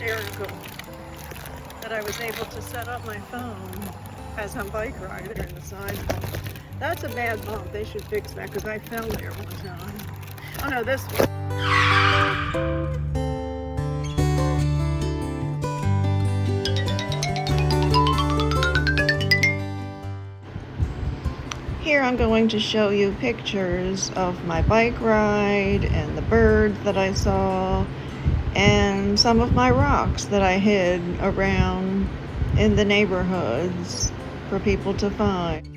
miracle that I was able to set up my phone as I'm bike riding in the side bump. That's a bad bump. They should fix that because I fell there one time. Oh no, this one. Here I'm going to show you pictures of my bike ride and the birds that I saw and some of my rocks that I hid around in the neighborhoods for people to find.